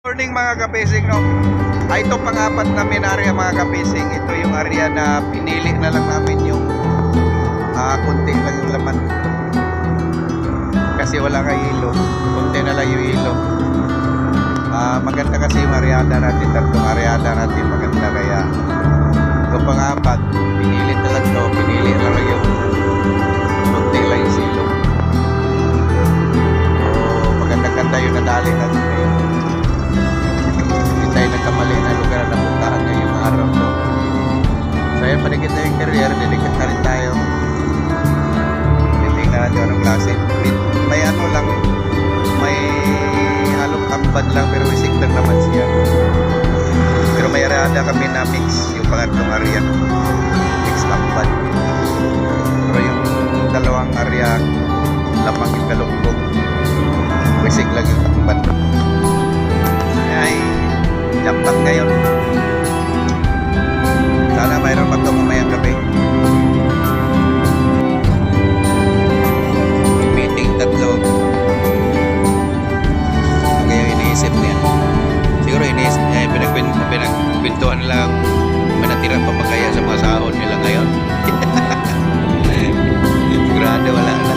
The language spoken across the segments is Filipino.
Morning mga kapising, no? Ito pang-apat na area mga kapising. Ito yung area na pinili na lang namin yung konti lang yung laman. Kasi wala kay ilo. Konti na lang yung ilo. Maganda kasi yung areada natin. Tatlong areada natin maganda. Kaya ito pang-apat. Pinili na lang to. Pinili na lang yung konti lang yung silo. So, maganda-ganda yung nadali natin ngayon. Tayo nagkamali na lugar na puntahan ngayong araw to. So ayan, panikit na yung career, dinikat na rin tayo. Titingnan natin anong klase. May ano lang, may halong tambad lang pero wisik lang naman siya. Pero may arada kami na mix yung pangatlong area, mix tambad. Pero yung dalawang area lamang yung kalunggong, wisik lang yung tambad. Ay jackpot ngayon. Sana mayroon pa ito mamayang gabi. Meeting tatlo. Kaya iniisip niya. Siguro iniisip niya, pinagpintuan lang manatira pa magkaya sa mga sahod nila ngayon. Sigurado wala na.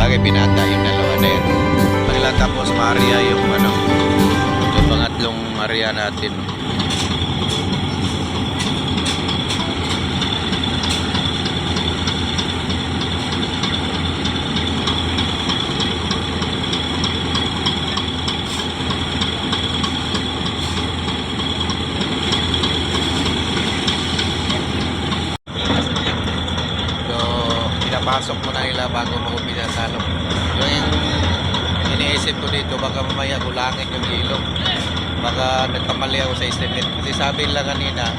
Bagay pinata yung dalawa na yun. Tapos Maria yung yung pangatlong area natin. So pinapasok mo na nila bago mag-umpisa sa salong. Yung iniisip ko dito, baka mamaya gulangin yung ilog, baka nagkamali ako sa estimate kasi sabi nila kanina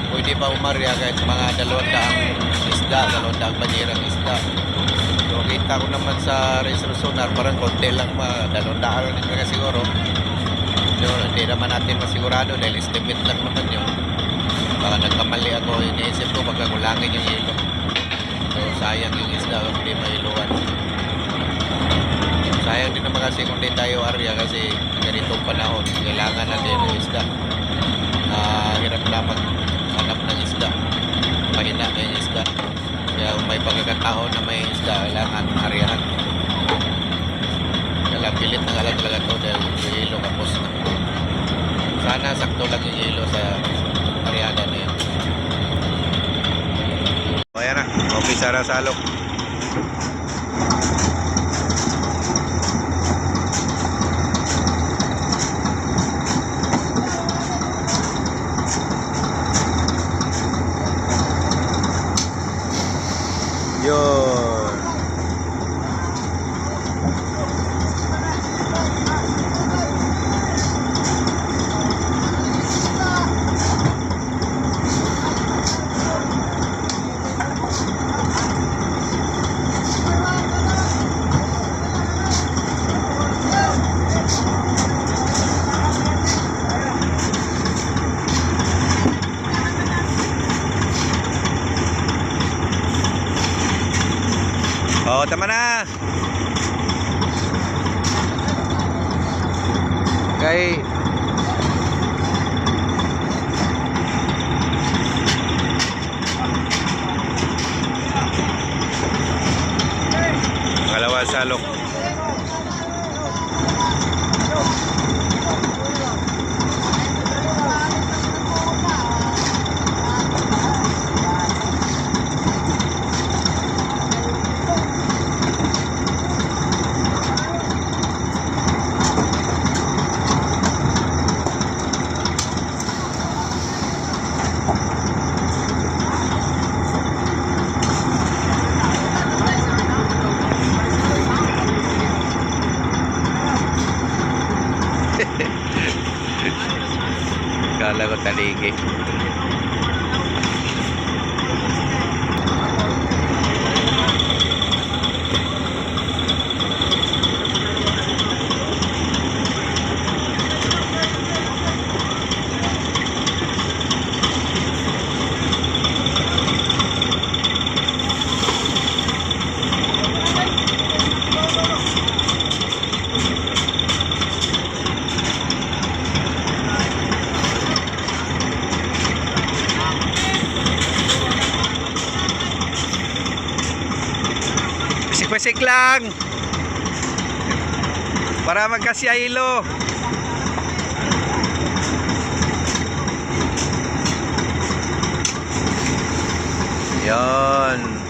pwede pa umarya kahit mga 200 isda, 200 banyerang isda. So kita ko naman sa resonar parang konti lang, 200 rin mga siguro. So hindi naman natin masigurado dahil estimate lang naman yun. Baka nagkamali ako, iniisip ko baka gulangin yung ilog, so sayang yung isda kung hindi mailuwan. Sayang din naman kasi kung di tayo area kasi ganitong panahon kailangan natin ng isda. Hirap na maghanap ng isda, mahina na yung isda, kaya kung may pagkakataon na may isda kailangan ariyahan. Kaya pilit na lang talaga ito dahil yung ilo kapos na. Sana sakto lang yung ilo sa ariyada na yun. O yan na, okay, Sara Salok. Yun. Oh, tama na. Okay. Pangalawa salok. Kala ko taligi. Musik lang. Para magkasya hilo. Yan.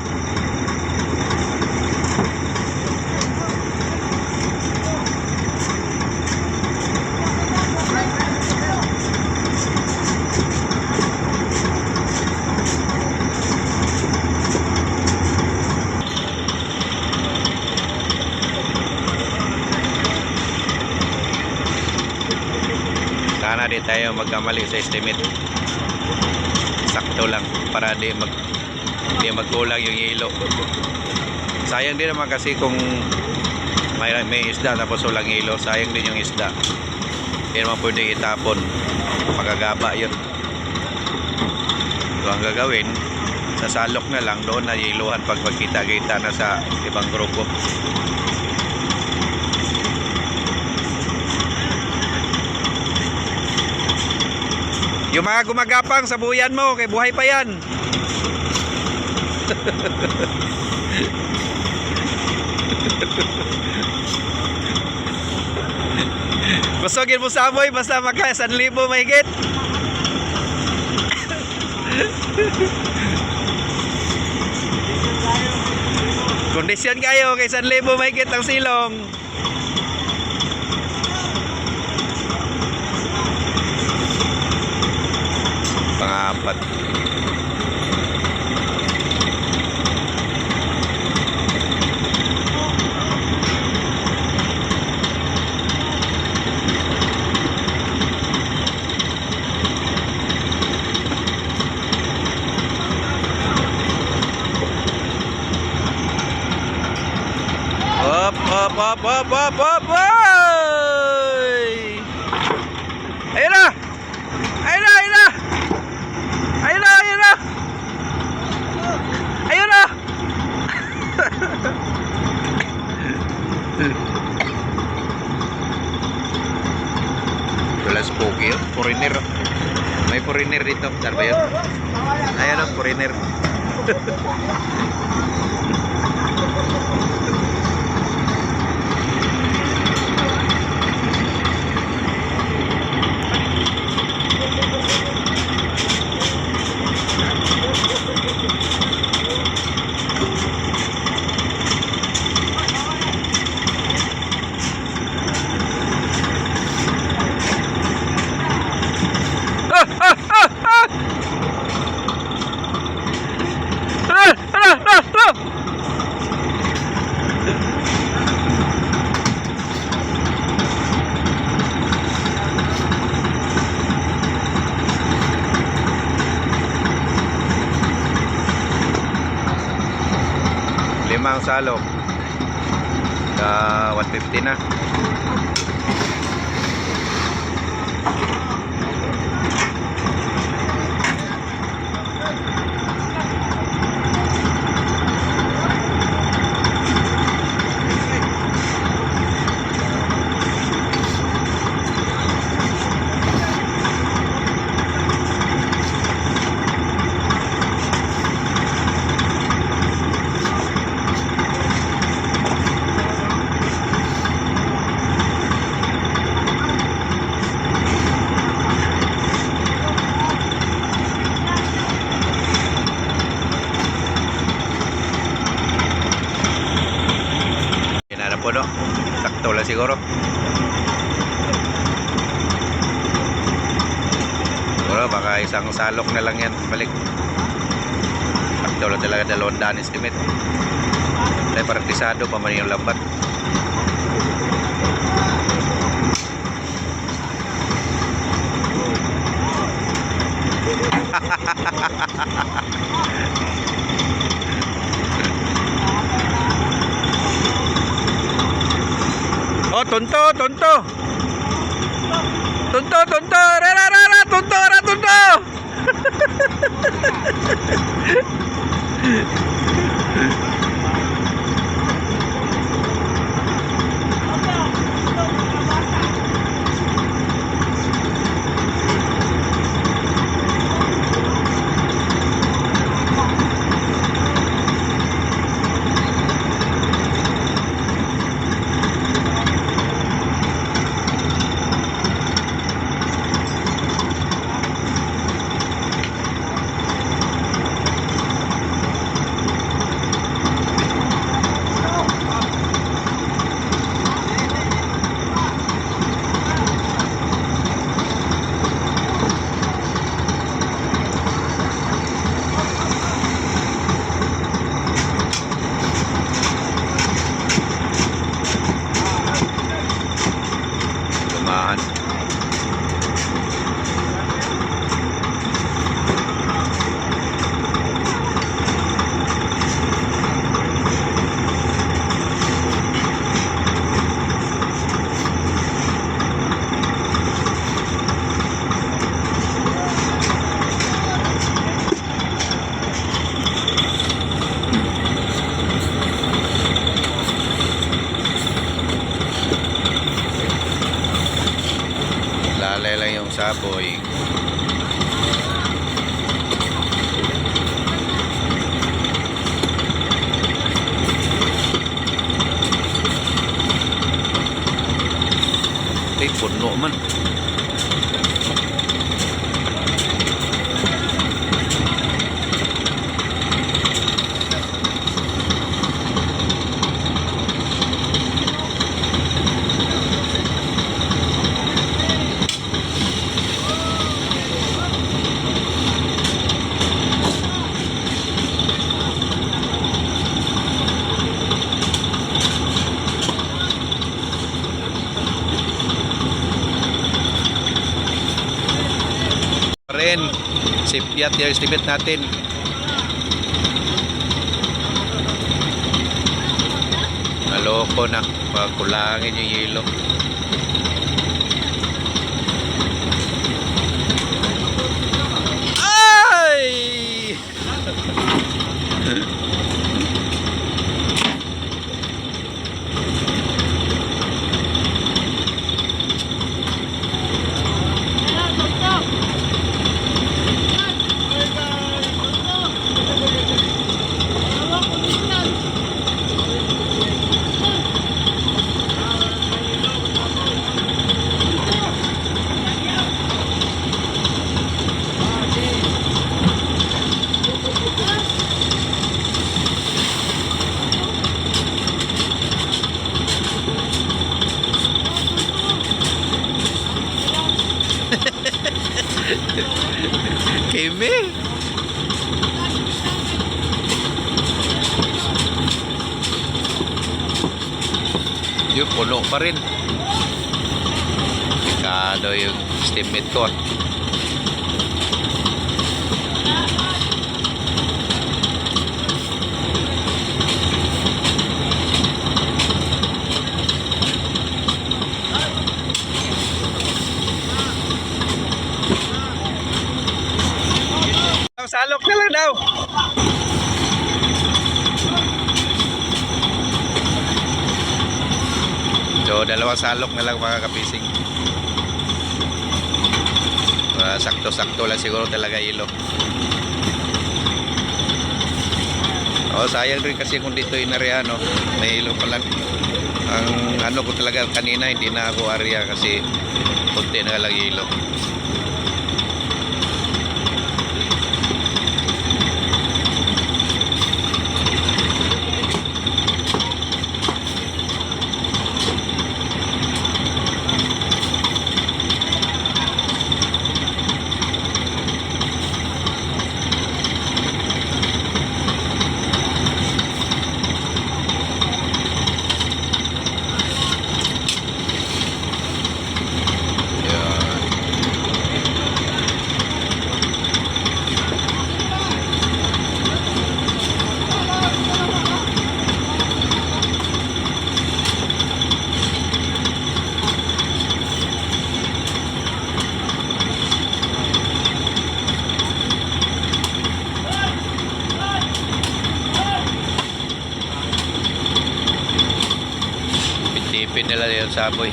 Sana di tayo magkamali sa estimate. Sakto lang para di magkulang yung hilo. Sayang din naman kasi kung may isda tapos walang hilo, sayang din yung isda. Hindi naman pwede itapon, magagaba yun. So ang gagawin, sasalok na lang doon na hiluhan pag magkita-kita na sa ibang grupo. Yung mga gumagapang sa buyan mo, kay buhay pa yan. Kusogin mo sa amoy basta maka 1,000 mahigit. Kondisyon kayo kay 1,000 mahigit ang silong. Pang-apat. Op. Ayun na! Ayun na! Ayun na! Ayun na! Ayun na! Ayun na! Wala spooky yun. Foreigner. May foreigner dito. Saan ba yun? Ayun o, foreigner. Limang salok sa 150 na. Puno, sakto lang siguro. Siguro baka isang salok na lang yan balik. Sakto lang talaga, 200 estimate. Dahil partisado pa man yung lambat. Oh, tunto. Tunto. Nagtamalay lang yung saboy. Ay, puno man. Rin, sipyat yung estimate natin. Naloko na, pagkulangin yung yelo. Ay! Kimi. Yung puno pa rin. Dekado yung estimate ko. Salok na lang daw. So, dalawang salok na lang mga kapising. Sakto-sakto lang siguro talaga ilo. Sayang rin kasi kung dito inarea, no? May ilo pa lang. Ang ano ko talaga kanina, hindi na ako area kasi kunti na lang ilo. Tipid nila yung saboy.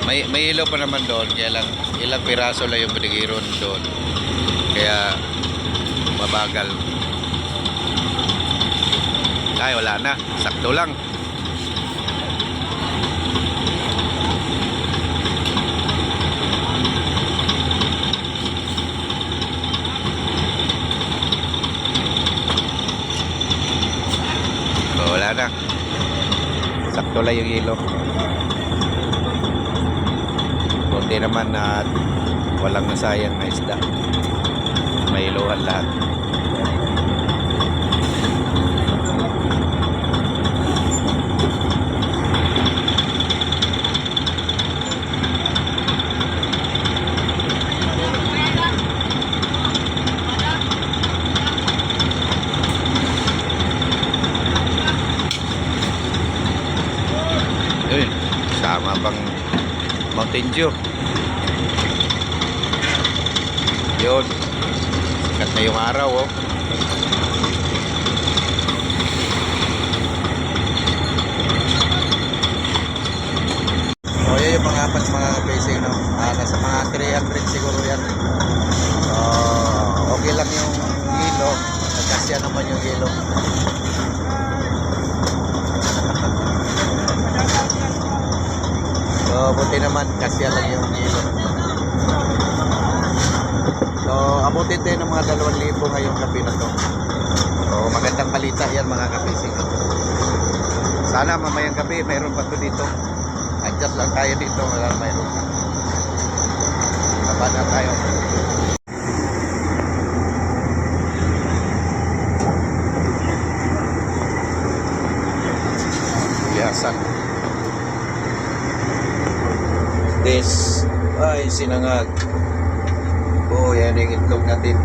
May ilaw pa naman doon, kaya lang ilang piraso lang yung pinigiron doon, kaya mabagal. Ay, wala na, sakto lang. Wala na, sakto lang yung ilo. Kunti naman at walang nasayang na isda. May iluhan lahat. Yun, sama pang Mountain Dew. Yun, sikat na yung araw, oh. O, yan yung mga apat mga facing 300 siguro yan. Okay lang yung kilo. Nagkasya naman yung kilo. So, buti naman, kasya lang yung kilo. So, abutin tayo ng mga 2,000 ngayong gabi na to. So, magandang balita yan mga kapising. Sana mamayang gabi, mayroon pa to dito. Adjust lang tayo dito, wala mayroon pa. Laban na tayo. Biyasan. This ay sinangag. Oh, yan yung itlog natin.